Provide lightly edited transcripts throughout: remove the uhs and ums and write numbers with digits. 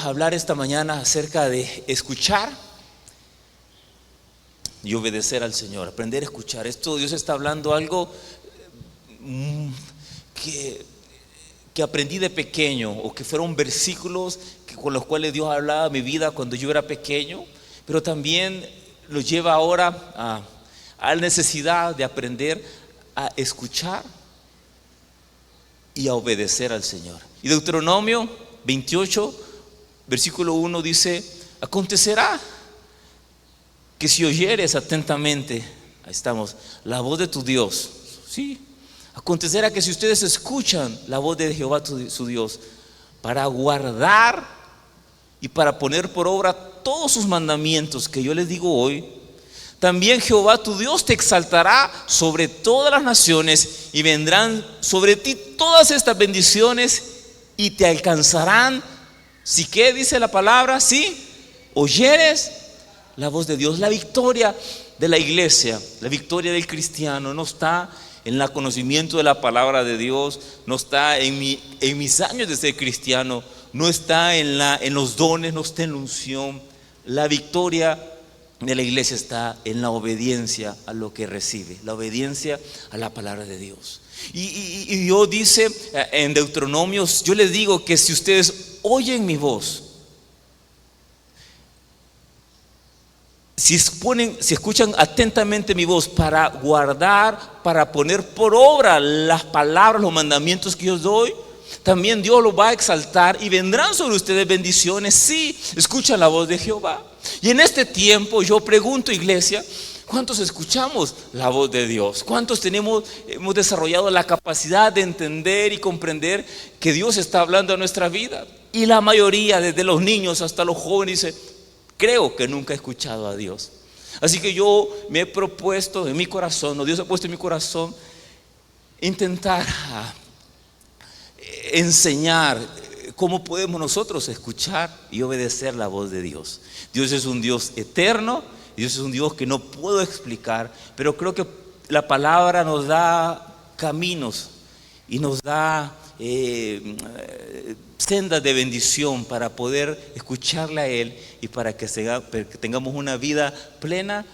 a hablar esta mañana acerca de escuchar y obedecer al Señor, aprender a escuchar. Esto Dios está hablando algo que aprendí de pequeño, o que fueron versículos con los cuales Dios hablaba a mi vida cuando yo era pequeño, pero también lo lleva ahora a la necesidad de aprender a escuchar y a obedecer al Señor. Y Deuteronomio 28, versículo 1 dice: acontecerá que si oyeres atentamente, ahí estamos, la voz de tu Dios, sí, acontecerá que si ustedes escuchan la voz de Jehová su Dios, para guardar y para poner por obra todos sus mandamientos que yo les digo hoy, también Jehová tu Dios te exaltará sobre todas las naciones, y vendrán sobre ti todas estas bendiciones y te alcanzarán, si qué dice la palabra, si oyeres la voz de Dios. La victoria de la iglesia, la victoria del cristiano no está en el conocimiento de la palabra de Dios, no está en mis años de ser cristiano, no está en los dones, no está en la unción. La victoria de la iglesia está en la obediencia a lo que recibe, la obediencia a la palabra de Dios. Y Dios dice en Deuteronomio: yo les digo que si ustedes oyen mi voz, si escuchan atentamente mi voz para guardar, para poner por obra las palabras, los mandamientos que yo doy, también Dios los va a exaltar y vendrán sobre ustedes bendiciones si escuchan la voz de Jehová. Y en este tiempo yo pregunto, iglesia, ¿cuántos escuchamos la voz de Dios? ¿Cuántos hemos desarrollado la capacidad de entender y comprender que Dios está hablando a nuestra vida? Y la mayoría, desde los niños hasta los jóvenes, dice: creo que nunca he escuchado a Dios. Así que yo me he propuesto en mi corazón, o Dios ha puesto en mi corazón, intentar enseñar cómo podemos nosotros escuchar y obedecer la voz de Dios. Dios es un Dios eterno, Dios es un Dios que no puedo explicar, pero creo que la palabra nos da caminos y nos da sendas de bendición para poder escucharle a Él y para que tengamos una vida plena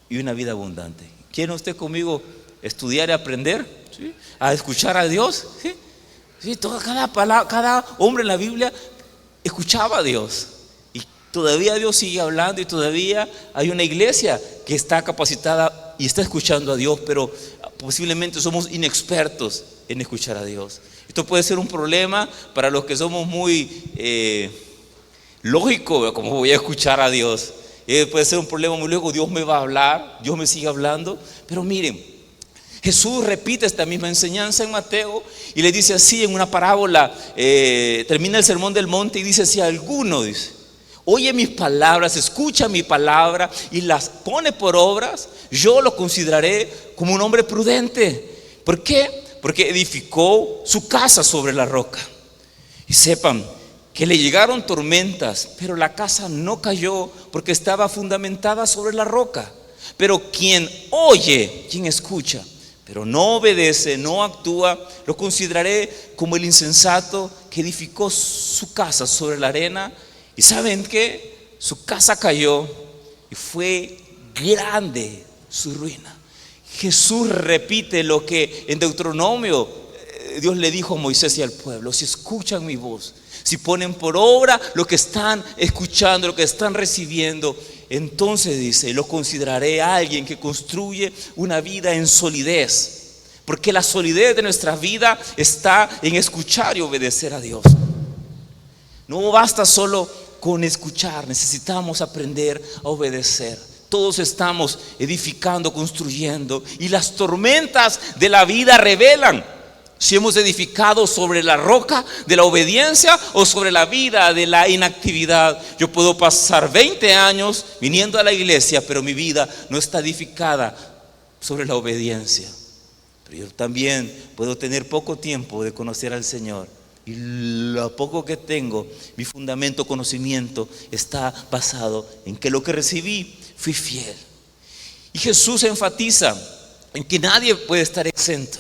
y una vida abundante. ¿Quiere usted conmigo estudiar y aprender? ¿Sí? A escuchar a Dios. ¿Sí? Sí, cada hombre en la Biblia escuchaba a Dios, y todavía Dios sigue hablando, y todavía hay una iglesia que está capacitada y está escuchando a Dios, pero posiblemente somos inexpertos en escuchar a Dios. Esto puede ser un problema para los que somos muy lógicos, como voy a escuchar a Dios. Puede ser un problema muy lógico: Dios me va a hablar, Dios me sigue hablando. Pero miren, Jesús repite esta misma enseñanza en Mateo y le dice así en una parábola, termina el sermón del monte y dice: si alguno, dice, oye mis palabras, escucha mi palabra y las pone por obras, yo lo consideraré como un hombre prudente. ¿Por qué? Porque edificó su casa sobre la roca. Y sepan que le llegaron tormentas, pero la casa no cayó porque estaba fundamentada sobre la roca. Pero quien oye, quien escucha, pero no obedece, no actúa, lo consideraré como el insensato que edificó su casa sobre la arena. Y ¿saben qué? Su casa cayó y fue grande su ruina. Jesús repite lo que en Deuteronomio Dios le dijo a Moisés y al pueblo: si escuchan mi voz, si ponen por obra lo que están escuchando, lo que están recibiendo, entonces dice, lo consideraré a alguien que construye una vida en solidez. Porque la solidez de nuestra vida está en escuchar y obedecer a Dios. No basta solo con escuchar, necesitamos aprender a obedecer. Todos estamos edificando, construyendo, y las tormentas de la vida revelan si hemos edificado sobre la roca de la obediencia o sobre la vida de la inactividad. Yo puedo pasar 20 años viniendo a la iglesia, pero mi vida no está edificada sobre la obediencia. Pero yo también puedo tener poco tiempo de conocer al Señor, y lo poco que tengo, mi fundamento, conocimiento, está basado en que lo que recibí fui fiel. Y Jesús enfatiza en que nadie puede estar exento,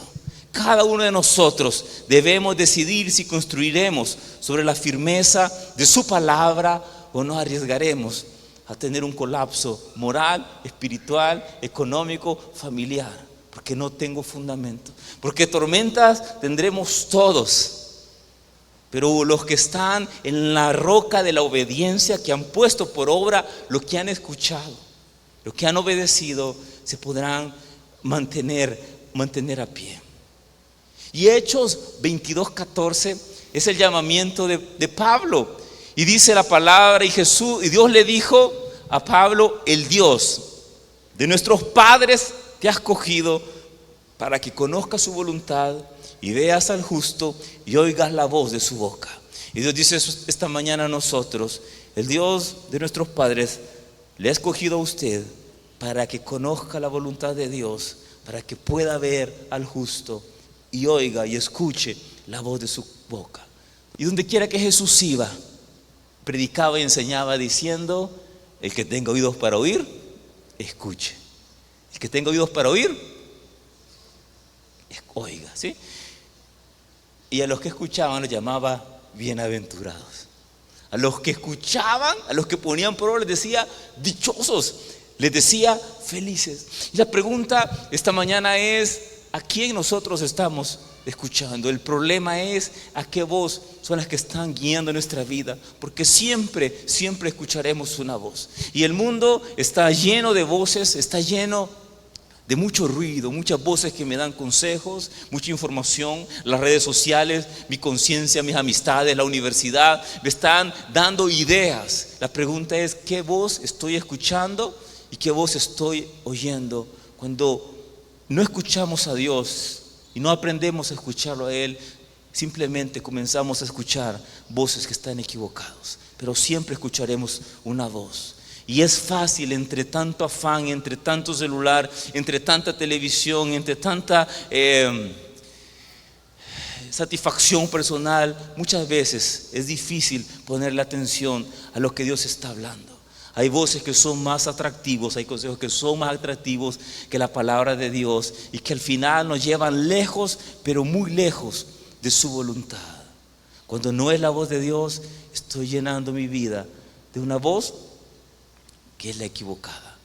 Cada uno de nosotros debemos decidir si construiremos sobre la firmeza de su palabra o nos arriesgaremos a tener un colapso moral, espiritual, económico, familiar, porque no tengo fundamento. Porque tormentas tendremos todos, pero los que están en la roca de la obediencia, que han puesto por obra lo que han escuchado, lo que han obedecido, se podrán mantener a pie. Y Hechos 22:14 es el llamamiento de Pablo. Y dice la palabra, y Dios le dijo a Pablo: el Dios de nuestros padres te ha escogido para que conozcas su voluntad y veas al justo y oigas la voz de su boca. Y Dios dice esta mañana a nosotros: el Dios de nuestros padres le ha escogido a usted para que conozca la voluntad de Dios, para que pueda ver al justo y oiga y escuche la voz de su boca. Y donde quiera que Jesús iba, predicaba y enseñaba diciendo: el que tenga oídos para oír, escuche. El que tenga oídos para oír, oiga, ¿sí? Y a los que escuchaban los llamaba bienaventurados. A los que escuchaban, a los que ponían por obra, les decía dichosos, les decía felices. Y la pregunta esta mañana es: ¿a quién nosotros estamos escuchando? El problema es a qué voz son las que están guiando nuestra vida, porque siempre escucharemos una voz. Y el mundo está lleno de voces, está lleno de mucho ruido, muchas voces que me dan consejos, mucha información. Las redes sociales, mi conciencia, mis amistades, la universidad me están dando ideas. La pregunta es: ¿qué voz estoy escuchando y qué voz estoy oyendo? Cuando no escuchamos a Dios y no aprendemos a escucharlo a Él, simplemente comenzamos a escuchar voces que están equivocadas. Pero siempre escucharemos una voz. Y es fácil, entre tanto afán, entre tanto celular, entre tanta televisión, entre tanta satisfacción personal, muchas veces es difícil ponerle atención a lo que Dios está hablando. Hay voces que son más atractivos, hay consejos que son más atractivos que la palabra de Dios, y que al final nos llevan lejos, pero muy lejos de su voluntad. Cuando no es la voz de Dios, estoy llenando mi vida de una voz que es la equivocada.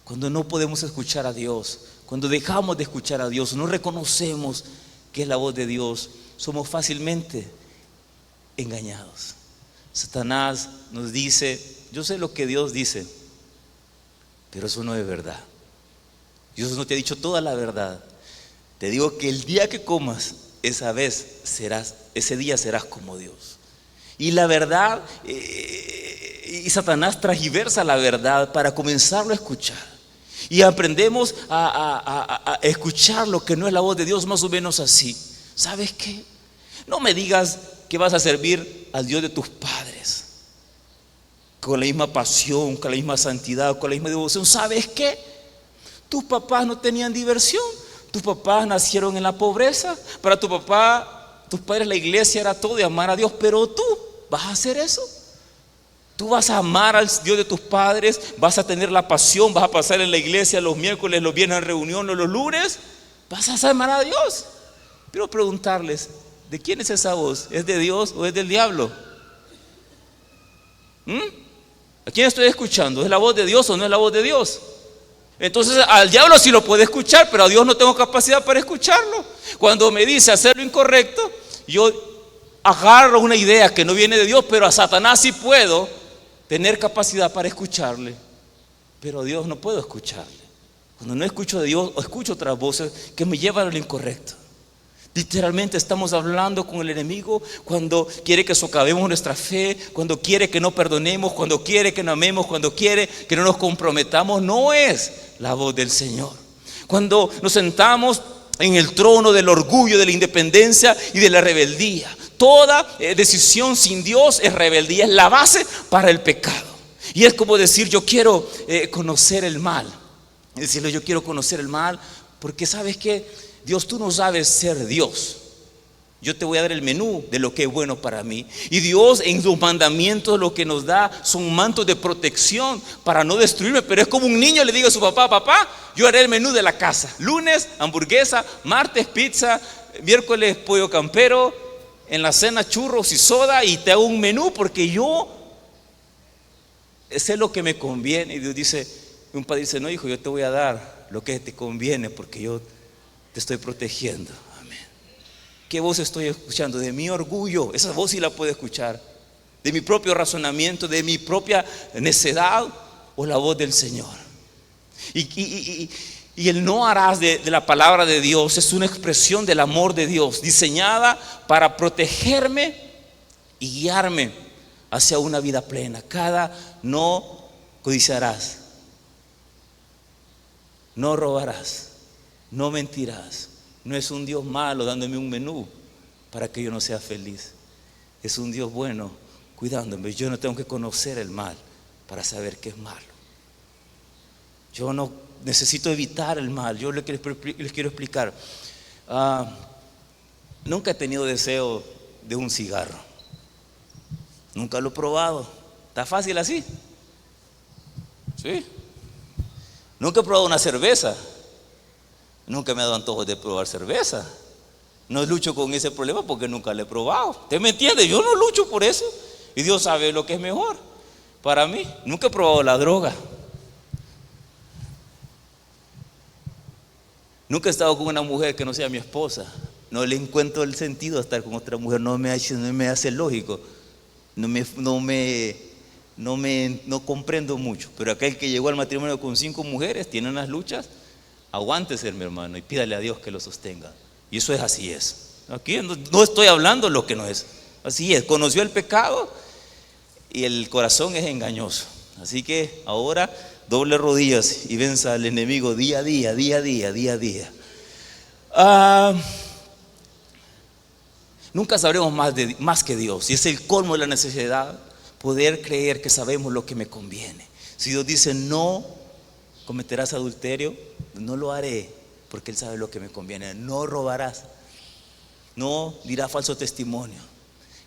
Cuando no podemos escuchar a Dios, cuando dejamos de escuchar a Dios, no reconocemos que es la voz de Dios, somos fácilmente engañados. Satanás nos dice: yo sé lo que Dios dice, pero eso no es verdad. Dios no te ha dicho toda la verdad. Te digo que el día que comas, ese día serás como Dios. Y la verdad, y Satanás transgiversa la verdad para comenzarlo a escuchar. Y aprendemos a escuchar lo que no es la voz de Dios, más o menos así. ¿Sabes qué? No me digas que vas a servir al Dios de tus padres con la misma pasión, con la misma santidad, con la misma devoción. ¿Sabes qué? Tus papás no tenían diversión. Tus papás nacieron en la pobreza. Para tu papá, tus padres, la iglesia era todo, de amar a Dios. Pero tú vas a hacer eso. Tú vas a amar al Dios de tus padres, vas a tener la pasión, vas a pasar en la iglesia los miércoles, los viernes en reunión, los lunes. Vas a amar a Dios. Quiero preguntarles: ¿de quién es esa voz? ¿Es de Dios o es del diablo? ¿A quién estoy escuchando? ¿Es la voz de Dios o no es la voz de Dios? Entonces al diablo sí lo puedo escuchar, pero a Dios no tengo capacidad para escucharlo. Cuando me dice hacer lo incorrecto, yo agarro una idea que no viene de Dios, pero a Satanás sí puedo tener capacidad para escucharle, pero a Dios no puedo escucharle. Cuando no escucho a Dios, o escucho otras voces que me llevan a lo incorrecto. Literalmente estamos hablando con el enemigo cuando quiere que socavemos nuestra fe, cuando quiere que no perdonemos, cuando quiere que no amemos, cuando quiere que no nos comprometamos. No es la voz del Señor. Cuando nos sentamos en el trono del orgullo, de la independencia y de la rebeldía. Toda decisión sin Dios es rebeldía, es la base para el pecado. Y es como decir: yo quiero conocer el mal. Es decirle: yo quiero conocer el mal, porque ¿sabes qué? Dios, tú no sabes ser Dios. Yo te voy a dar el menú de lo que es bueno para mí. Y Dios en sus mandamientos lo que nos da son mantos de protección para no destruirme. Pero es como un niño le diga a su papá: papá, yo haré el menú de la casa. Lunes, hamburguesa; martes, pizza; miércoles, pollo campero; en la cena, churros y soda. Y te hago un menú porque yo sé lo que me conviene. Y Dios dice, un padre dice: no, hijo, yo te voy a dar lo que te conviene porque yo te estoy protegiendo. ¿Qué voz estoy escuchando? De mi orgullo, esa voz sí la puedo escuchar, de mi propio razonamiento, de mi propia necedad, o la voz del Señor. Y el no harás de la palabra de Dios es una expresión del amor de Dios, diseñada para protegerme y guiarme hacia una vida plena. No codiciarás, no robarás, no mentirás. No es un Dios malo dándome un menú para que yo no sea feliz. Es un Dios bueno cuidándome. Yo no tengo que conocer el mal para saber qué es malo. Yo no necesito evitar el mal. Yo les quiero explicar. Nunca he tenido deseo de un cigarro. Nunca lo he probado. ¿Está fácil así? Sí. Nunca he probado una cerveza. Nunca me ha dado antojo de probar cerveza. No lucho con ese problema porque nunca lo he probado. ¿Usted me entiende? Yo no lucho por eso. Y Dios sabe lo que es mejor para mí. Nunca he probado la droga. Nunca he estado con una mujer que no sea mi esposa. No le encuentro el sentido de estar con otra mujer. No me hace lógico. No comprendo mucho. Pero aquel que llegó al matrimonio con 5 mujeres tiene unas luchas. Aguántese, mi hermano, y pídale a Dios que lo sostenga. Y eso es así es. Aquí no estoy hablando lo que no es. Así es. Conoció el pecado y el corazón es engañoso. Así que ahora doble rodillas y venza al enemigo día a día, día a día, día a día. Nunca sabremos más que Dios. Y es el colmo de la necesidad poder creer que sabemos lo que me conviene. Si Dios dice no cometerás adulterio, no lo haré porque Él sabe lo que me conviene. No robarás, no dirás falso testimonio,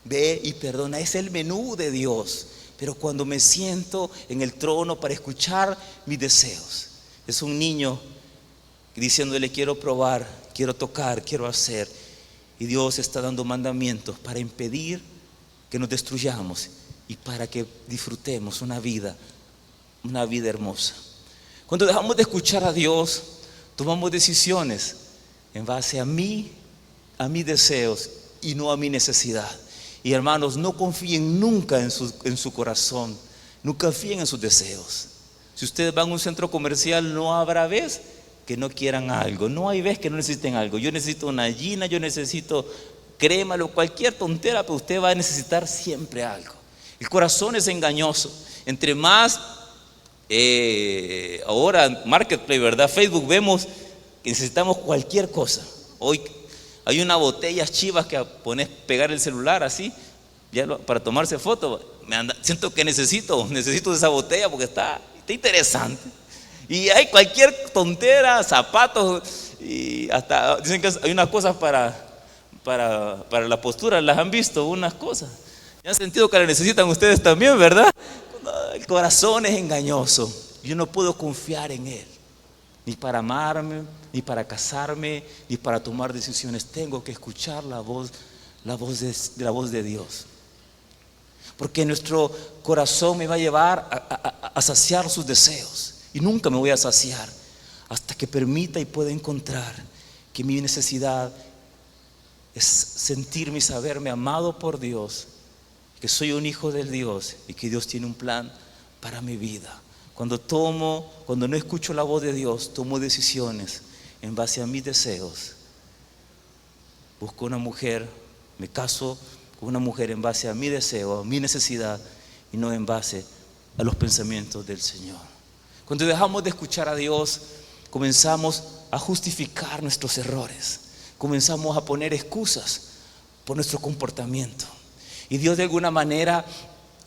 ve y perdona. Es el menú de Dios. Pero cuando me siento en el trono para escuchar mis deseos, es un niño diciéndole: quiero probar, quiero tocar, quiero hacer. Y Dios está dando mandamientos para impedir que nos destruyamos y para que disfrutemos una vida hermosa. Cuando dejamos de escuchar a Dios, tomamos decisiones en base a mis deseos y no a mi necesidad. Y hermanos, no confíen nunca en su corazón, no confíen en sus deseos. Si ustedes van a un centro comercial, no habrá vez que no quieran algo, no hay vez que no necesiten algo. Yo necesito una gallina, yo necesito crema, cualquier tontera, pero usted va a necesitar siempre algo. El corazón es engañoso. Entre más ahora Marketplace, ¿verdad? Facebook, vemos que necesitamos cualquier cosa. Hoy hay unas botellas chivas que pones pegar el celular así para tomarse foto. Siento que necesito esa botella porque está interesante. Y hay cualquier tontera, zapatos, y hasta dicen que hay unas cosas para la postura. Las han visto, unas cosas. ¿Ya han sentido que las necesitan ustedes también, verdad? El corazón es engañoso. Yo no puedo confiar en Él, ni para amarme, ni para casarme, ni para tomar decisiones. Tengo que escuchar la voz de Dios, porque nuestro corazón me va a llevar a saciar sus deseos, y nunca me voy a saciar hasta que permita y pueda encontrar que mi necesidad es sentirme y saberme amado por Dios, que soy un hijo de Dios y que Dios tiene un plan para mi vida. Cuando no escucho la voz de Dios, tomo decisiones en base a mis deseos. Busco una mujer, me caso con una mujer en base a mi deseo, a mi necesidad, y no en base a los pensamientos del Señor. Cuando dejamos de escuchar a Dios, comenzamos a justificar nuestros errores, comenzamos a poner excusas por nuestro comportamiento. Y Dios de alguna manera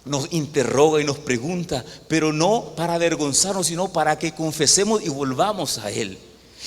nos interroga y nos pregunta, pero no para avergonzarnos, sino para que confesemos y volvamos a Él.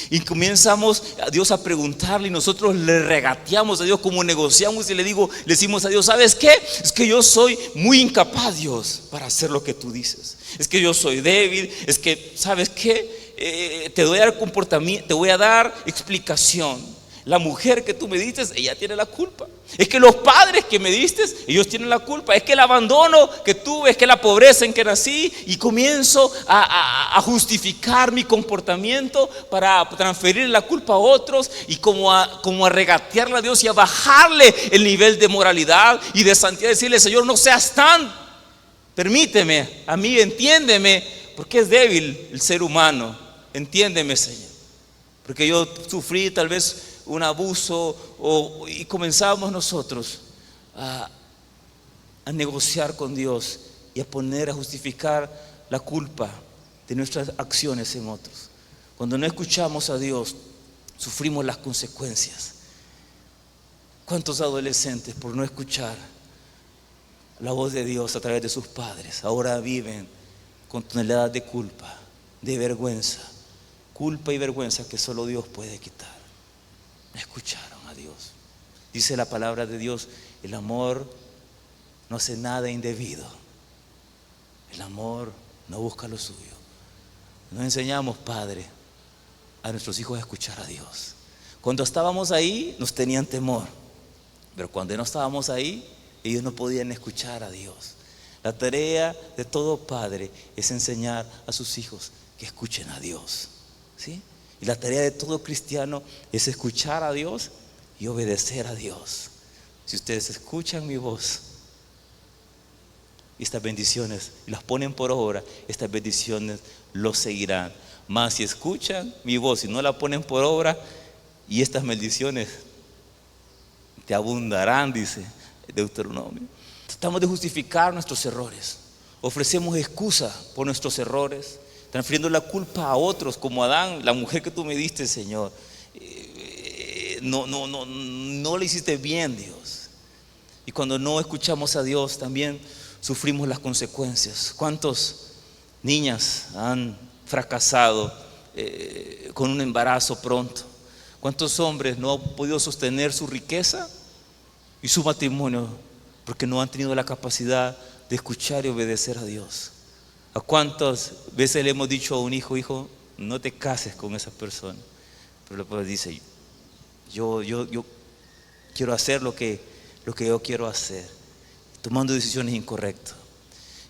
Y comenzamos a Dios a preguntarle y nosotros le regateamos a Dios como negociamos y le decimos a Dios: ¿sabes qué? Es que yo soy muy incapaz, Dios, para hacer lo que tú dices. Es que yo soy débil, es que, ¿sabes qué? Te voy a dar comportamiento, te voy a dar explicación. La mujer que tú me diste, ella tiene la culpa. Es que los padres que me diste, ellos tienen la culpa. Es que el abandono que tuve, es que la pobreza en que nací. Y comienzo a justificar mi comportamiento para transferir la culpa a otros. Y como a regatearle a Dios y a bajarle el nivel de moralidad y de santidad. Decirle: Señor, no seas tan, permíteme, a mí entiéndeme, porque es débil el ser humano. Entiéndeme, Señor, porque yo sufrí tal vez un abuso, y comenzamos nosotros a negociar con Dios y a justificar la culpa de nuestras acciones en otros. Cuando no escuchamos a Dios, sufrimos las consecuencias. ¿Cuántos adolescentes, por no escuchar la voz de Dios a través de sus padres, ahora viven con toneladas de culpa, de vergüenza? Culpa y vergüenza que solo Dios puede quitar. No escucharon a Dios. Dice la palabra de Dios: el amor no hace nada indebido. El amor no busca lo suyo. Nos enseñamos, Padre, a nuestros hijos a escuchar a Dios. Cuando estábamos ahí nos tenían temor, pero cuando no estábamos ahí, ellos no podían escuchar a Dios. La tarea de todo padre es enseñar a sus hijos que escuchen a Dios, ¿sí? Y la tarea de todo cristiano es escuchar a Dios y obedecer a Dios. Si ustedes escuchan mi voz y estas bendiciones y las ponen por obra, estas bendiciones los seguirán. Mas si escuchan mi voz y no la ponen por obra, y estas bendiciones te abundarán, dice Deuteronomio. Tratamos de justificar nuestros errores, ofrecemos excusa por nuestros errores, transfiriendo la culpa a otros, como Adán: la mujer que tú me diste, Señor, no le hiciste bien, Dios. Y cuando no escuchamos a Dios, también sufrimos las consecuencias. ¿Cuántas niñas han fracasado con un embarazo pronto? ¿Cuántos hombres no han podido sostener su riqueza y su matrimonio porque no han tenido la capacidad de escuchar y obedecer a Dios? ¿A cuántas veces le hemos dicho a un hijo: hijo, no te cases con esa persona? Pero el padre dice: yo quiero hacer lo que yo quiero hacer, tomando decisiones incorrectas.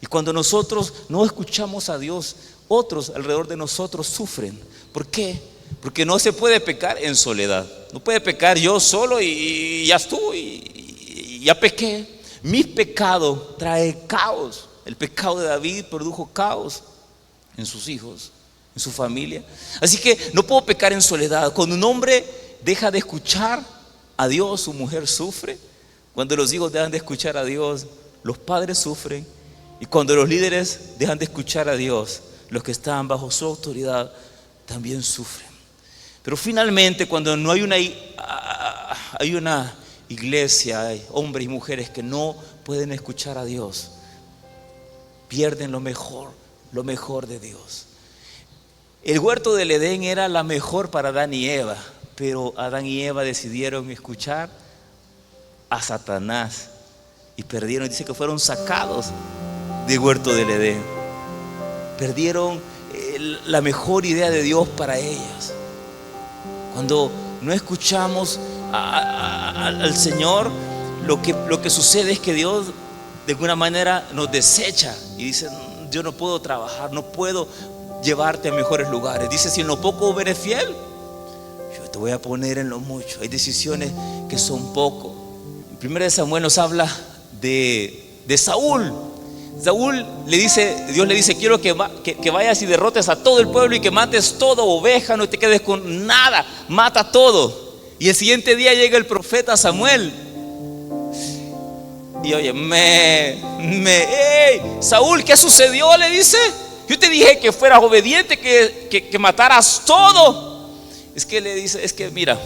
Y cuando nosotros no escuchamos a Dios, otros alrededor de nosotros sufren. ¿Por qué? Porque no se puede pecar en soledad. No puede pecar yo solo y ya estuvo y ya pequé. Mi pecado trae caos. El pecado de David produjo caos en sus hijos, en su familia. Así que no puedo pecar en soledad. Cuando un hombre deja de escuchar a Dios, su mujer sufre. Cuando los hijos dejan de escuchar a Dios, los padres sufren. Y cuando los líderes dejan de escuchar a Dios, los que están bajo su autoridad también sufren. Pero finalmente, cuando no hay una iglesia, hay hombres y mujeres que no pueden escuchar a Dios, pierden lo mejor de Dios. El huerto del Edén era la mejor para Adán y Eva, pero Adán y Eva decidieron escuchar a Satanás y perdieron. Dice que fueron sacados del huerto del Edén. Perdieron la mejor idea de Dios para ellas. Cuando no escuchamos al Señor, lo que sucede es que Dios de alguna manera nos desecha y dice: yo no puedo trabajar, no puedo llevarte a mejores lugares. Dice: si en lo poco eres fiel, yo te voy a poner en lo mucho. Hay decisiones que son poco. En 1 Samuel nos habla de Saúl. Saúl Dios le dice: quiero que vayas y derrotes a todo el pueblo y que mates todo, oveja, no te quedes con nada, mata todo. Y el siguiente día llega el profeta Samuel y oye, Saúl, ¿qué sucedió? Le dice: yo te dije que fueras obediente, que mataras todo. Es que le dice: es que mira,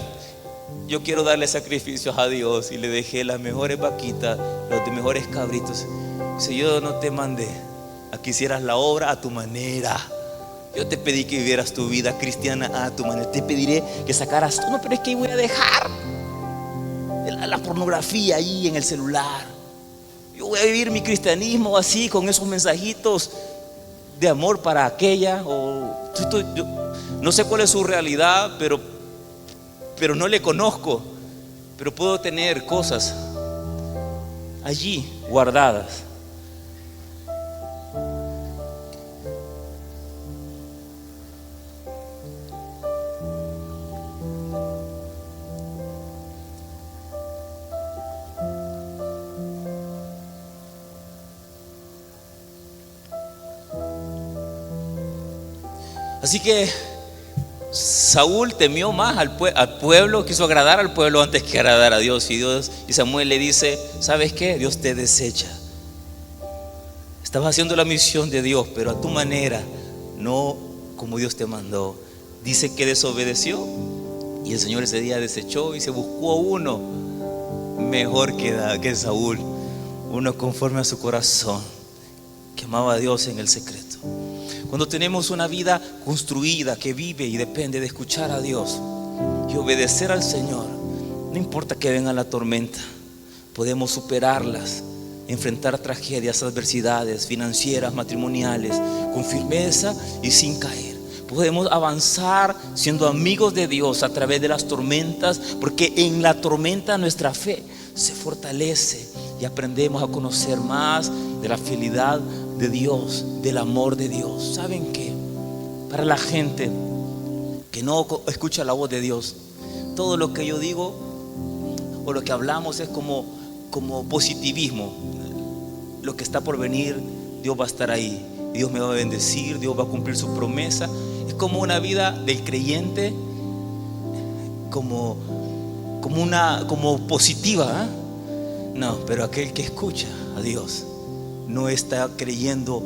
yo quiero darle sacrificios a Dios y le dejé las mejores vaquitas, los mejores cabritos. Dice: yo no te mandé a que hicieras la obra a tu manera. Yo te pedí que vivieras tu vida cristiana a tu manera. Te pediré que sacaras, no, pero es que voy a dejar la pornografía ahí en el celular. Yo voy a vivir mi cristianismo así, con esos mensajitos de amor para aquella. Yo no sé cuál es su realidad, pero no le conozco. Pero puedo tener cosas allí guardadas. Así que Saúl temió más al pueblo, quiso agradar al pueblo antes que agradar a Dios. Y Samuel le dice: ¿sabes qué? Dios te desecha. Estabas haciendo la misión de Dios, pero a tu manera, no como Dios te mandó. Dice que desobedeció, y el Señor ese día desechó y se buscó uno mejor que Saúl, uno conforme a su corazón, que amaba a Dios en el secreto. Cuando tenemos una vida construida que vive y depende de escuchar a Dios y obedecer al Señor, no importa que venga la tormenta, podemos superarlas, enfrentar tragedias, adversidades financieras, matrimoniales, con firmeza y sin caer. Podemos avanzar siendo amigos de Dios a través de las tormentas, porque en la tormenta nuestra fe se fortalece y aprendemos a conocer más de la fidelidad de Dios, del amor de Dios. ¿Saben qué? Para la gente que no escucha la voz de Dios, todo lo que yo digo o lo que hablamos es como positivismo. Lo que está por venir, Dios va a estar ahí, Dios me va a bendecir, Dios va a cumplir su promesa. Es como una vida del creyente, como positiva, ¿eh? No, pero aquel que escucha a Dios no está creyendo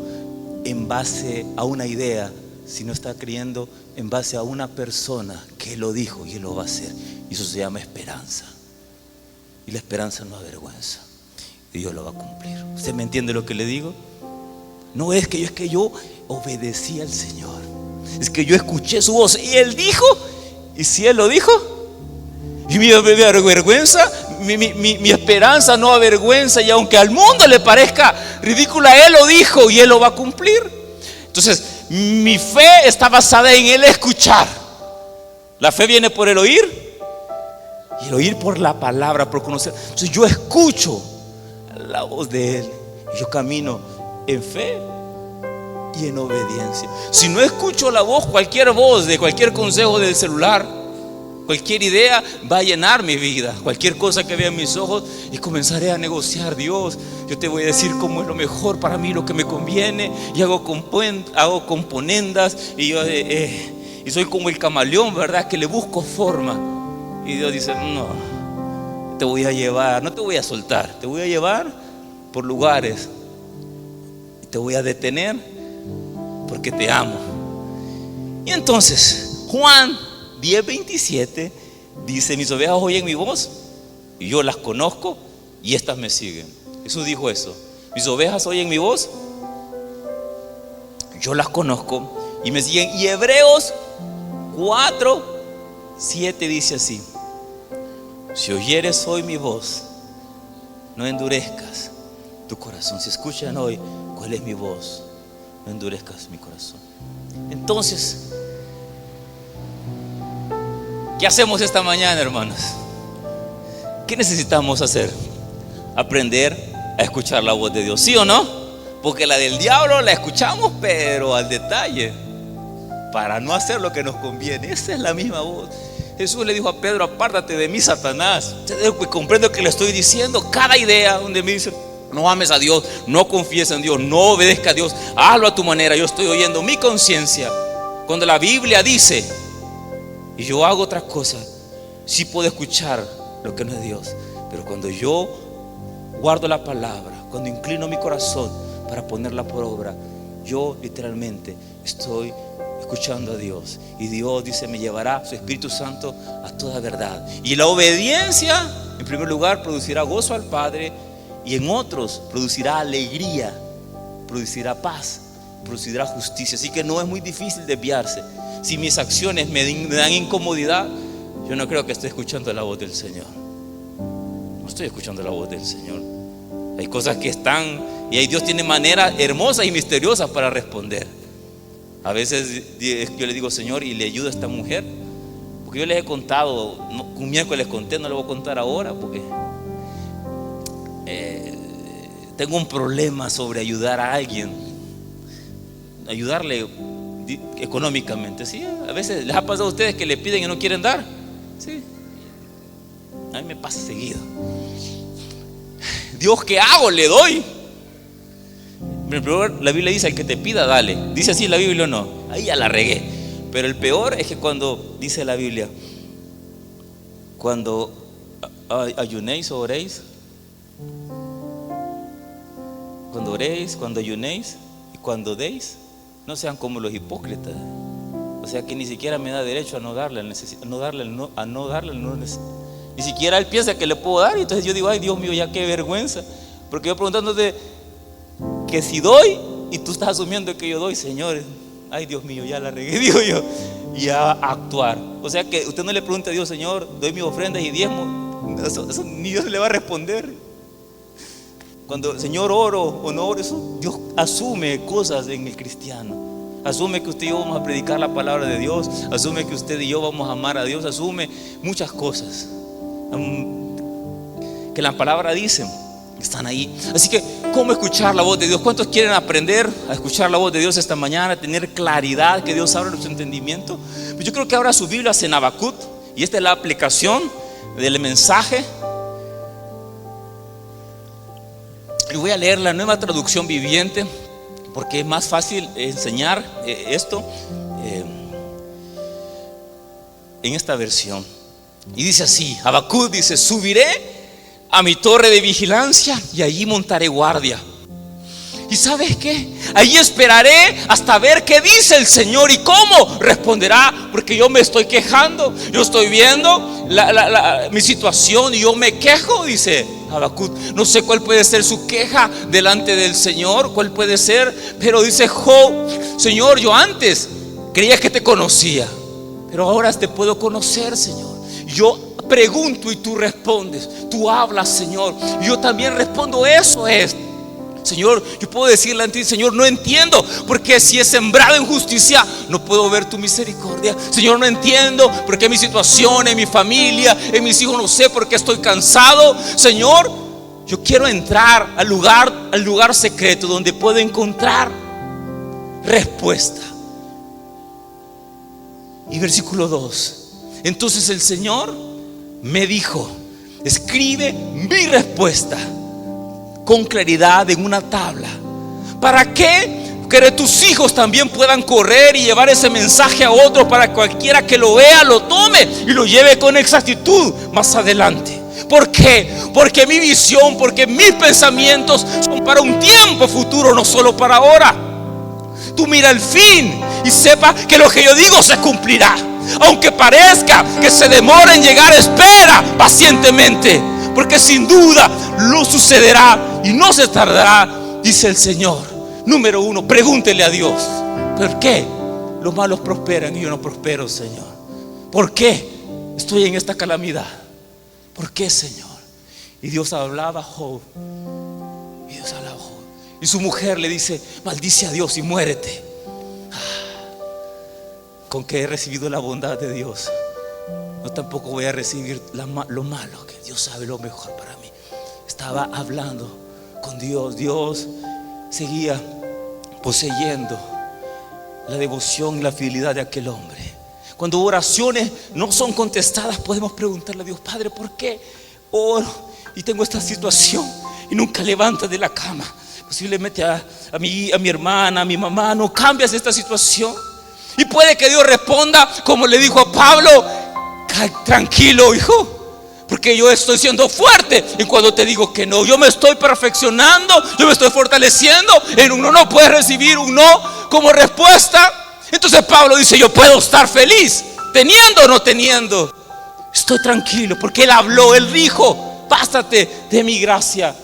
en base a una idea, sino está creyendo en base a una persona que lo dijo y Él lo va a hacer. Y eso se llama esperanza. Y la esperanza no avergüenza, y Dios lo va a cumplir. ¿Usted me entiende lo que le digo? No es que yo obedecí al Señor, es que yo escuché su voz y Él dijo, y si Él lo dijo, y mi vergüenza, mi esperanza no avergüenza, y aunque al mundo le parezca ridícula, Él lo dijo y Él lo va a cumplir. Entonces mi fe está basada en el escuchar. La fe viene por el oír, y el oír por la palabra, por conocer. Entonces yo escucho la voz de Él y yo camino en fe y en obediencia. Si no escucho la voz, cualquier voz de cualquier consejo del celular, cualquier idea va a llenar mi vida, cualquier cosa que vea en mis ojos, y comenzaré a negociar. Dios, yo te voy a decir cómo es lo mejor para mí, lo que me conviene, y hago componendas, y soy como el camaleón, ¿verdad? Que le busco forma. Y Dios dice: no, te voy a llevar, no te voy a soltar, te voy a llevar por lugares, y te voy a detener porque te amo. Y entonces Juan 10:27 dice: mis ovejas oyen mi voz y yo las conozco y estas me siguen. Jesús dijo eso: mis ovejas oyen mi voz, yo las conozco y me siguen. Y Hebreos 4:7 dice así: si oyeres hoy mi voz, no endurezcas tu corazón. Si escuchan hoy cuál es mi voz, no endurezcas mi corazón. Entonces, ¿qué hacemos esta mañana, hermanos? ¿Qué necesitamos hacer? Aprender a escuchar la voz de Dios, ¿sí o no? Porque la del diablo la escuchamos, pero al detalle, para no hacer lo que nos conviene. Esa es la misma voz. Jesús le dijo a Pedro: apártate de mí, Satanás. Comprendo que le estoy diciendo cada idea donde me dice: no ames a Dios, no confíes en Dios, no obedezca a Dios, hazlo a tu manera. Yo estoy oyendo mi conciencia. Cuando la Biblia dice y yo hago otras cosas, sí puedo escuchar lo que no es Dios. Pero cuando yo guardo la palabra, cuando inclino mi corazón para ponerla por obra, yo literalmente estoy escuchando a Dios. Y Dios dice: me llevará su Espíritu Santo a toda verdad. Y la obediencia, en primer lugar, producirá gozo al Padre, y en otros producirá alegría, producirá paz producirá justicia. Así que no es muy difícil desviarse. Si mis acciones me dan incomodidad, yo no creo que esté escuchando la voz del Señor. No estoy escuchando la voz del Señor. Hay cosas que están, y ahí Dios tiene maneras hermosas y misteriosas para responder. A veces yo le digo, Señor, y le ayudo a esta mujer, porque yo les he contado, un miércoles conté, no le voy a contar ahora, porque tengo un problema sobre ayudar a alguien, ayudarle económicamente. ¿Sí? A veces les ha pasado a ustedes que le piden y no quieren dar. ¿Sí? A mí me pasa seguido. Dios, ¿qué hago? Le doy. Pero la Biblia dice: al que te pida, dale. ¿Dice así la Biblia o no? Ahí ya la regué. Pero el peor es que cuando dice la Biblia, cuando ayunéis o oréis, cuando oréis, cuando ayunéis y cuando deis, no sean como los hipócritas. O sea que ni siquiera me da derecho a no darle, ni siquiera él piensa que le puedo dar. Y entonces yo digo: ay, Dios mío, ya qué vergüenza. Porque yo preguntándote que si doy y tú estás asumiendo que yo doy, Señor, ay, Dios mío, ya la regué, digo yo. Y a actuar. O sea que usted no le pregunte a Dios: Señor, doy mis ofrendas y diezmo. Eso ni Dios le va a responder. Cuando Señor oro o no oro, eso Dios asume cosas en el cristiano. Asume que usted y yo vamos a predicar la palabra de Dios. Asume que usted y yo vamos a amar a Dios. Asume muchas cosas que la palabra dice, están ahí. Así que, ¿cómo escuchar la voz de Dios? ¿Cuántos quieren aprender a escuchar la voz de Dios esta mañana? Tener claridad, que Dios abra nuestro entendimiento. Pues yo creo que ahora su Biblia en Habacuc, y esta es la aplicación del mensaje. Y voy a leer la Nueva Traducción Viviente, porque es más fácil enseñar esto en esta versión. Y dice así: Habacuc dice: subiré a mi torre de vigilancia y allí montaré guardia. ¿Y sabes qué? Allí esperaré hasta ver qué dice el Señor y cómo responderá, porque yo me estoy quejando, yo estoy viendo mi situación y yo me quejo, dice Habacuc. No sé cuál puede ser su queja delante del Señor, cuál puede ser, pero dice Job: Señor, yo antes creía que te conocía, pero ahora te puedo conocer, Señor. Yo pregunto y tú respondes, tú hablas, Señor, y yo también respondo: eso es. Señor, yo puedo decirle a ti: Señor, no entiendo, porque si he sembrado en justicia, no puedo ver tu misericordia. Señor, no entiendo, porque en mi situación, en mi familia, en mis hijos, no sé por qué estoy cansado. Señor, yo quiero entrar al lugar secreto donde puedo encontrar respuesta. Y versículo 2: entonces el Señor me dijo: escribe mi respuesta con claridad en una tabla. ¿Para qué? Que tus hijos también puedan correr y llevar ese mensaje a otros, para cualquiera que lo vea, lo tome y lo lleve con exactitud más adelante. ¿Por qué? Porque mi visión, porque mis pensamientos son para un tiempo futuro, no solo para ahora. Tú mira el fin y sepa que lo que yo digo se cumplirá. Aunque parezca que se demore en llegar, espera pacientemente, porque sin duda lo sucederá y no se tardará, dice el Señor. Número 1, pregúntele a Dios: ¿por qué los malos prosperan y yo no prospero, Señor? ¿Por qué estoy en esta calamidad? ¿Por qué, Señor? Y Dios hablaba a Job. Y su mujer le dice: maldice a Dios y muérete. Con que he recibido la bondad de Dios, no tampoco voy a recibir lo malo, que Dios sabe lo mejor para mí. Estaba hablando con Dios. Dios seguía poseyendo la devoción y la fidelidad de aquel hombre. Cuando oraciones no son contestadas, podemos preguntarle a Dios: Padre, ¿por qué oro y tengo esta situación y nunca levantas de la cama? Posiblemente a mi hermana, a mi mamá, no cambias esta situación. Y puede que Dios responda como le dijo a Pablo: tranquilo, hijo, porque yo estoy siendo fuerte en cuando te digo que no. Yo me estoy perfeccionando, yo me estoy fortaleciendo. En un no puedes recibir un no como respuesta. Entonces Pablo dice: yo puedo estar feliz teniendo o no teniendo. Estoy tranquilo porque Él habló, Él dijo: bástate de mi gracia.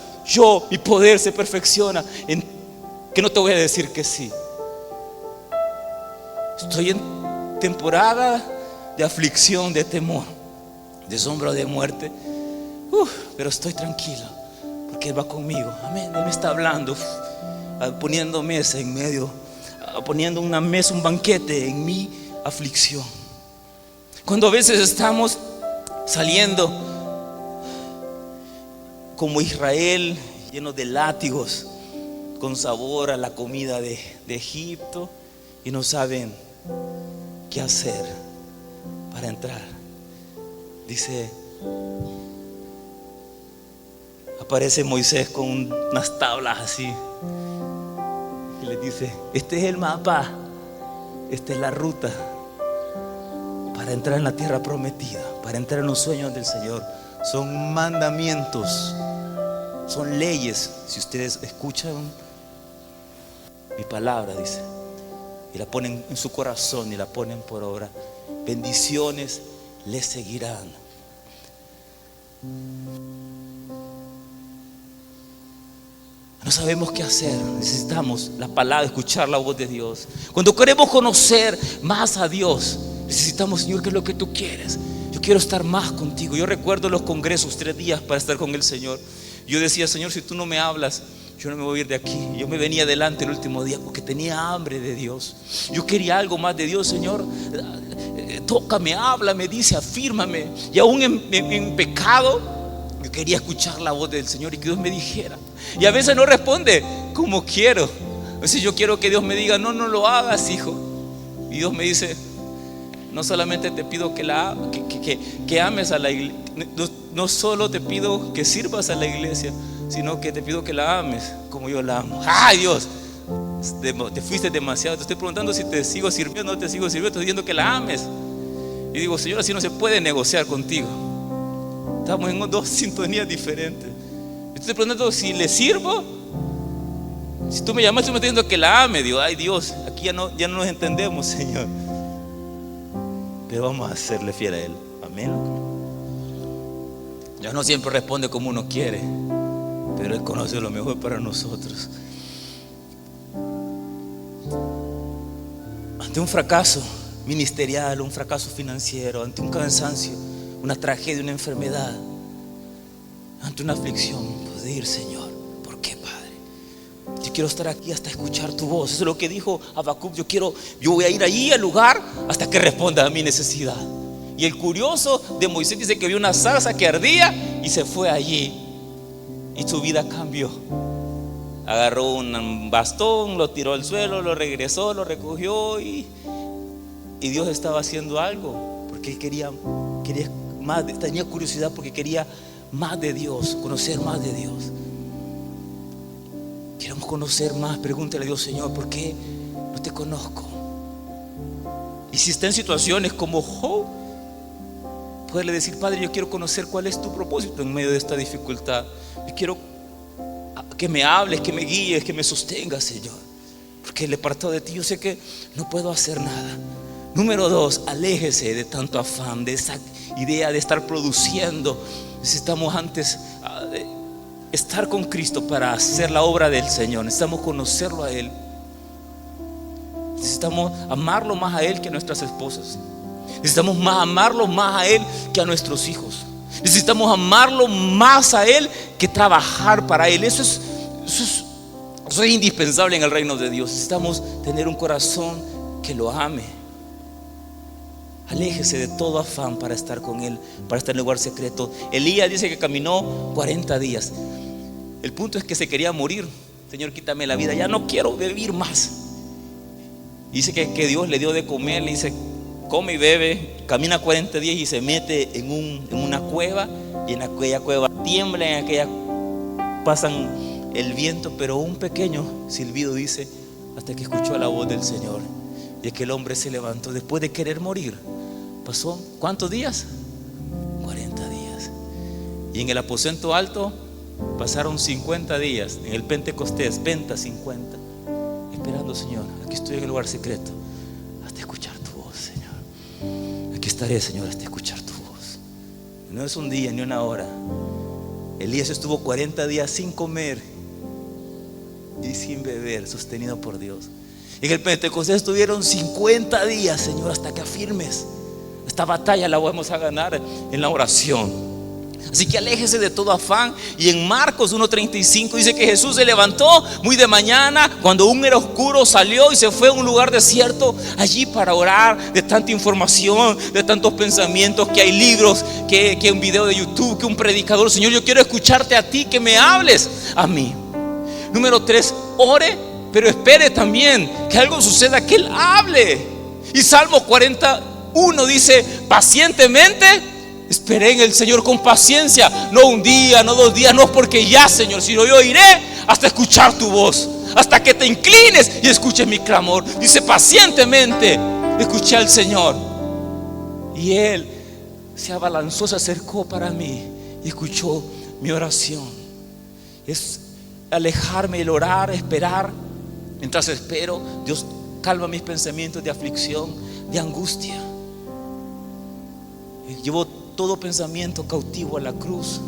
Mi poder se perfecciona en que no te voy a decir que sí, Estoy en temporada de aflicción, de temor, de sombra de muerte. Pero estoy tranquilo porque Él va conmigo. Amén. Él me está hablando, poniendo mesa en medio, poniendo una mesa, un banquete en mi aflicción. Cuando a veces estamos saliendo como Israel, llenos de látigos, con sabor a la comida de Egipto, y no saben qué hacer para entrar. Dice, aparece Moisés con unas tablas así y les dice: este es el mapa, esta es la ruta para entrar en la tierra prometida, para entrar en los sueños del Señor. Son mandamientos, son leyes. Si ustedes escuchan mi palabra, dice, y la ponen en su corazón y la ponen por obra, bendiciones les seguirán. No sabemos qué hacer. Necesitamos la palabra, escuchar la voz de Dios. Cuando queremos conocer más a Dios, necesitamos: Señor, ¿qué es lo que tú quieres? Yo quiero estar más contigo. Yo recuerdo los congresos, 3 días para estar con el Señor. Yo decía: Señor, si tú no me hablas, yo no me voy a ir de aquí. Yo me venía adelante el último día porque tenía hambre de Dios. Yo quería algo más de Dios. Señor, tócame, háblame, dice, afírmame. Y aún en pecado, yo quería escuchar la voz del Señor y que Dios me dijera. Y a veces no responde como quiero. A veces yo quiero que Dios me diga: no lo hagas, hijo. Y Dios me dice: no solamente te pido que ames a la iglesia, no solo te pido que sirvas a la iglesia, sino que te pido que la ames como yo la amo. ¡Ay, Dios! Te fuiste demasiado. Te estoy preguntando si te sigo sirviendo o no te sigo sirviendo. Estoy diciendo que la ames. Y digo: Señor, así no se puede negociar contigo. Estamos en 2 sintonías diferentes. Estoy preguntando si le sirvo. Si tú me llamas, tú me estás diciendo que la ame. Digo: ay, Dios, aquí ya no nos entendemos, Señor. Pero vamos a serle fiel a Él. Amén. Dios no siempre responde como uno quiere, pero Él conoce lo mejor para nosotros. Ante un fracaso ministerial, un fracaso financiero, ante un cansancio, una tragedia, una enfermedad, ante una aflicción, puedes decir: Señor, ¿por qué, Padre? Yo quiero estar aquí hasta escuchar tu voz. Eso es lo que dijo Habacuc. Yo voy a ir allí al lugar hasta que responda a mi necesidad. Y el curioso de Moisés dice que vio una zarza que ardía y se fue allí, y su vida cambió. Agarró un bastón, lo tiró al suelo, lo regresó, lo recogió, y Dios estaba haciendo algo, porque él quería más, tenía curiosidad porque quería más de Dios, conocer más de Dios. Queremos conocer más. Pregúntale a Dios: Señor, ¿por qué no te conozco? Y si está en situaciones como Job, poderle decir: Padre, yo quiero conocer cuál es tu propósito en medio de esta dificultad. Yo quiero que me hables, que me guíes, que me sostengas, Señor, porque el apartado de ti yo sé que no puedo hacer nada. Número 2, aléjese de tanto afán, de esa idea de estar produciendo. Necesitamos antes estar con Cristo para hacer la obra del Señor. Necesitamos conocerlo a Él. Necesitamos amarlo más a Él que a nuestras esposas. Necesitamos amarlo más a Él que a nuestros hijos. Necesitamos amarlo más a Él que trabajar para Él. Eso es indispensable en el reino de Dios. Necesitamos tener un corazón que lo ame. Aléjese de todo afán para estar con Él, para estar en el lugar secreto. Elías dice que caminó 40 días. El punto es que se quería morir. Señor, quítame la vida, ya no quiero vivir más. Dice que Dios le dio de comer, le dice: come y bebe. Camina 40 días y se mete en una cueva. Y en aquella cueva tiembla, en aquella pasan el viento, pero un pequeño silbido, dice, hasta que escuchó la voz del Señor. Y aquel hombre se levantó después de querer morir. Pasó, ¿cuántos días? 40 días. Y en el aposento alto pasaron 50 días. En el Pentecostés, Penta 50. Esperando: Señor, aquí estoy en el lugar secreto hasta escuchar tu voz, Señor. Aquí estaré, Señor, hasta escuchar tu voz. No es un día ni una hora. Elías estuvo 40 días sin comer y sin beber, sostenido por Dios. En el Pentecostés estuvieron 50 días, Señor, hasta que afirmes. Esta batalla la vamos a ganar en la oración. Así que aléjese de todo afán. Y en Marcos 1:35 dice que Jesús se levantó muy de mañana, cuando aún era oscuro, salió y se fue a un lugar desierto allí para orar. De tanta información, de tantos pensamientos, que hay libros, que un video de YouTube, que un predicador. Señor, yo quiero escucharte a ti, que me hables a mí. Número 3, ore, pero espere también que algo suceda, que Él hable. Y Salmo 41 dice: pacientemente esperé en el Señor, con paciencia. No un día, no 2 días, no porque ya, Señor, sino yo iré hasta escuchar tu voz, hasta que te inclines y escuches mi clamor. Dice: pacientemente escuché al Señor, y Él se abalanzó, se acercó para mí y escuchó mi oración. Es alejarme, el orar, esperar. Mientras espero, Dios calma mis pensamientos de aflicción, de angustia. Llevo todo pensamiento cautivo a la cruz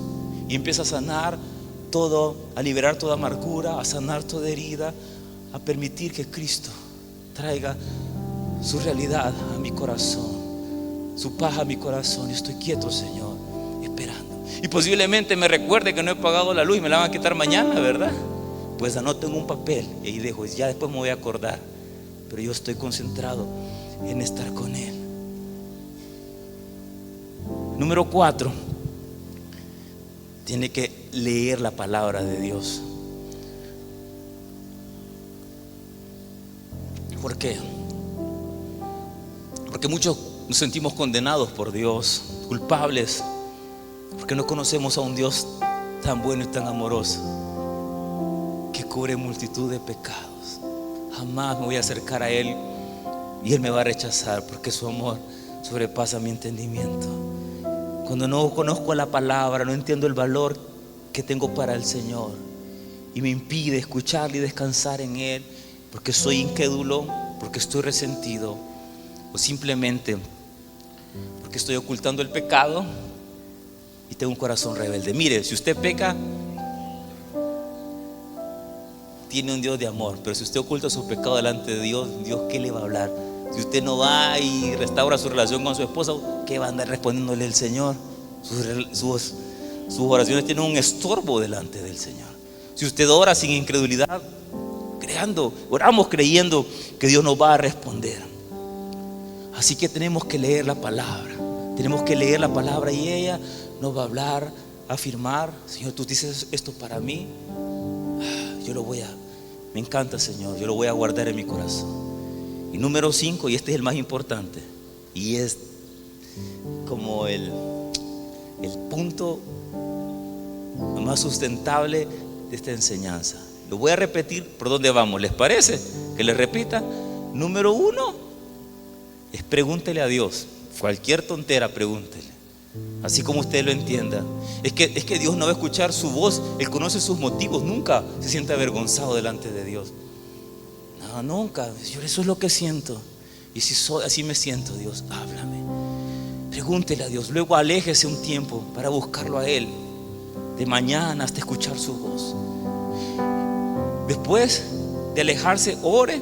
y empieza a sanar todo, a liberar toda amargura, a sanar toda herida, a permitir que Cristo traiga su realidad a mi corazón, su paz a mi corazón. Y estoy quieto, Señor, esperando. Y posiblemente me recuerde que no he pagado la luz y me la van a quitar mañana, ¿verdad? Pues anoto en un papel y ahí dejo, ya después me voy a acordar. Pero yo estoy concentrado en estar con Él. Número 4, tiene que leer la palabra de Dios. ¿Por qué? Porque muchos nos sentimos condenados por Dios, culpables, porque no conocemos a un Dios tan bueno y tan amoroso, que cubre multitud de pecados. Jamás me voy a acercar a Él y Él me va a rechazar, porque su amor sobrepasa mi entendimiento. Cuando no conozco la palabra, no entiendo el valor que tengo para el Señor, y me impide escucharle y descansar en Él, porque soy incrédulo, porque estoy resentido, o simplemente porque estoy ocultando el pecado y tengo un corazón rebelde. Mire, si usted peca, tiene un Dios de amor, pero si usted oculta su pecado delante de Dios, Dios, ¿qué le va a hablar? Si usted no va y restaura su relación con su esposa, ¿qué va a andar respondiéndole el Señor? Sus oraciones tienen un estorbo delante del Señor. Si usted ora sin incredulidad, oramos creyendo que Dios nos va a responder. Así que tenemos que leer la palabra. Tenemos que leer la palabra y ella nos va a hablar, a afirmar: Señor, tú dices esto para mí. Me encanta, Señor, yo lo voy a guardar en mi corazón. Y número 5, y este es el más importante, y es como el punto más sustentable de esta enseñanza. Lo voy a repetir. ¿Por dónde vamos? ¿Les parece que les repita? Número 1 es: pregúntele a Dios. Cualquier tontera, pregúntele, así como usted lo entienda. Es que Dios no va a escuchar su voz. Él conoce sus motivos. Nunca se siente avergonzado delante de Dios. No, nunca. Señor, eso es lo que siento. Y si así me siento, Dios, háblame. Pregúntele a Dios. Luego aléjese un tiempo para buscarlo a Él, de mañana hasta escuchar su voz. Después de alejarse, ore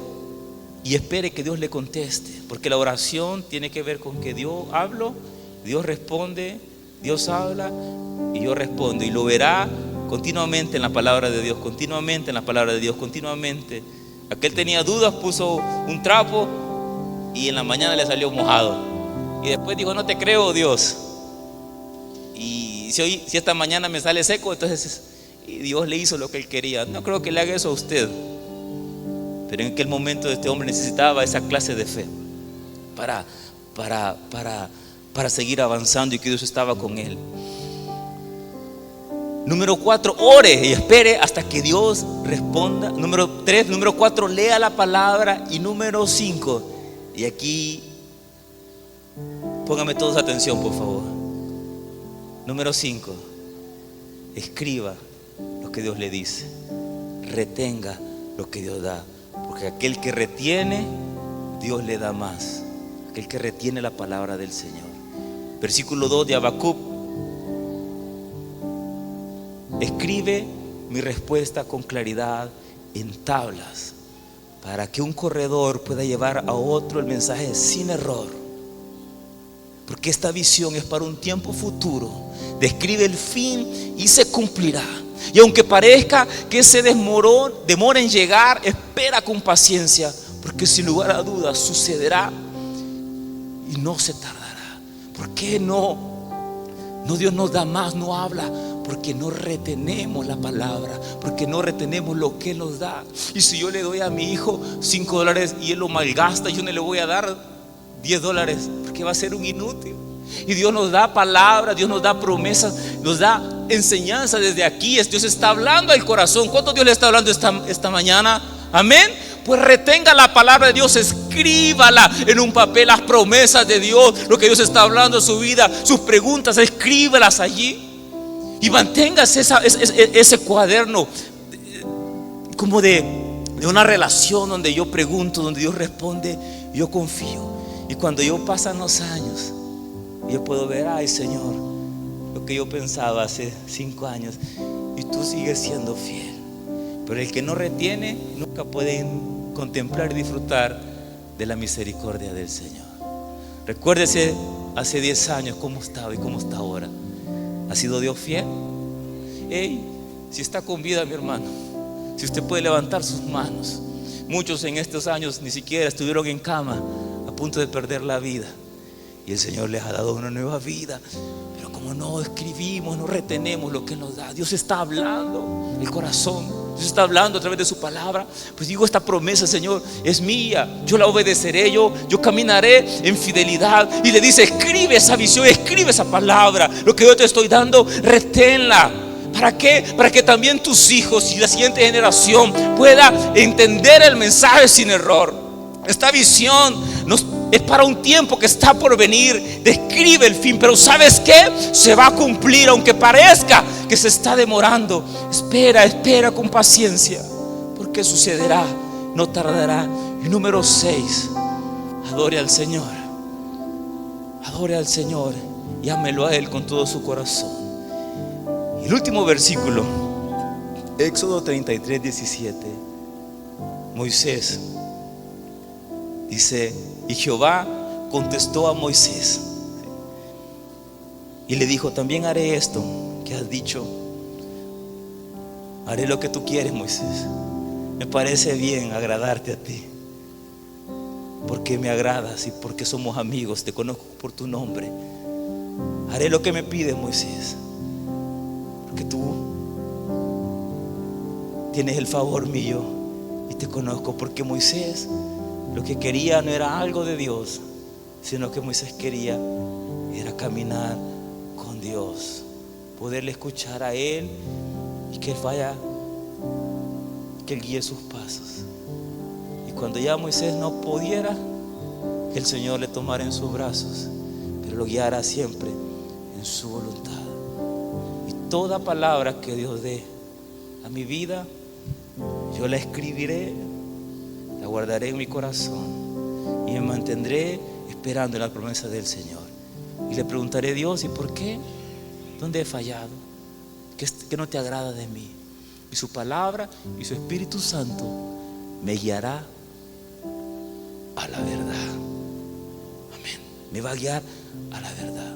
y espere que Dios le conteste, porque la oración tiene que ver con que Dios habla, Dios responde, Dios habla y yo respondo. Y lo verá continuamente en la palabra de Dios, continuamente en la palabra de Dios, continuamente. Aquel tenía dudas, puso un trapo y en la mañana le salió mojado. Y después dijo: no te creo, Dios. Y si esta mañana me sale seco, entonces y Dios le hizo lo que él quería. No creo que le haga eso a usted, pero en aquel momento este hombre necesitaba esa clase de fe para seguir avanzando, y que Dios estaba con él. Número 4, ore y espere hasta que Dios responda. Número 4, lea la palabra. Y número 5, y aquí póngame todos atención, por favor. Número 5, escriba lo que Dios le dice, retenga lo que Dios da, porque aquel que retiene, Dios le da más. Aquel que retiene la palabra del Señor. Versículo 2 de Habacuc: escribe mi respuesta con claridad en tablas para que un corredor pueda llevar a otro el mensaje sin error. Porque esta visión es para un tiempo futuro. Describe el fin y se cumplirá. Y aunque parezca que se demora en llegar, espera con paciencia, porque sin lugar a dudas sucederá y no se tardará. ¿Por qué no? No, Dios nos da más, no habla, porque no retenemos la palabra, porque no retenemos lo que Él nos da. Y si yo le doy a mi hijo $5 y él lo malgasta, yo no le voy a dar $10, porque va a ser un inútil. Y Dios nos da palabras, Dios nos da promesas, nos da enseñanza desde aquí. Dios está hablando al corazón. ¿Cuánto Dios le está hablando esta mañana? Amén. Pues retenga la palabra de Dios, escríbala en un papel, las promesas de Dios, lo que Dios está hablando en su vida, sus preguntas, escríbalas allí. Y manténgase ese cuaderno como de una relación donde yo pregunto, donde Dios responde, yo confío. Y cuando yo pasan los años, yo puedo ver, ay Señor, lo que yo pensaba hace 5 años, y tú sigues siendo fiel. Pero el que no retiene nunca puede contemplar y disfrutar de la misericordia del Señor. Recuérdese hace 10 años cómo estaba y cómo está ahora. ¿Ha sido Dios fiel? Hey, si está con vida, mi hermano, si usted puede levantar sus manos. Muchos en estos años ni siquiera estuvieron en cama, a punto de perder la vida, y el Señor les ha dado una nueva vida. Pero como no escribimos, no retenemos lo que nos da, Dios está hablando el corazón, Dios está hablando a través de su palabra. Pues digo, esta promesa, Señor, es mía, yo la obedeceré, yo caminaré en fidelidad. Y le dice, escribe esa visión, escribe esa palabra, lo que yo te estoy dando, reténla. ¿Para qué? Para que también tus hijos y la siguiente generación pueda entender el mensaje sin error. Esta visión es para un tiempo que está por venir. Describe el fin, pero ¿sabes qué? Se va a cumplir, aunque parezca que se está demorando. Espera con paciencia, porque sucederá, no tardará. Y número 6, adore al Señor. Adore al Señor y ámelo a Él con todo su corazón. Y el último versículo, Éxodo 33:17. Moisés dice: y Jehová contestó a Moisés y le dijo, también haré esto que has dicho. Haré lo que tú quieres, Moisés. Me parece bien agradarte a ti, porque me agradas y porque somos amigos, te conozco por tu nombre. Haré lo que me pides, Moisés, porque tú tienes el favor mío y te conozco. Porque Moisés lo que quería no era algo de Dios, sino que Moisés quería era caminar con Dios, poderle escuchar a Él y que Él vaya, que Él guíe sus pasos. Y cuando ya Moisés no pudiera, que el Señor le tomara en sus brazos, pero lo guiara siempre en su voluntad. Y toda palabra que Dios dé a mi vida, yo la escribiré, la guardaré en mi corazón y me mantendré esperando en la promesa del Señor. Y le preguntaré a Dios, ¿y por qué? ¿Dónde he fallado? ¿Qué no te agrada de mí? Y su palabra y su Espíritu Santo me guiará a la verdad. Amén. Me va a guiar a la verdad.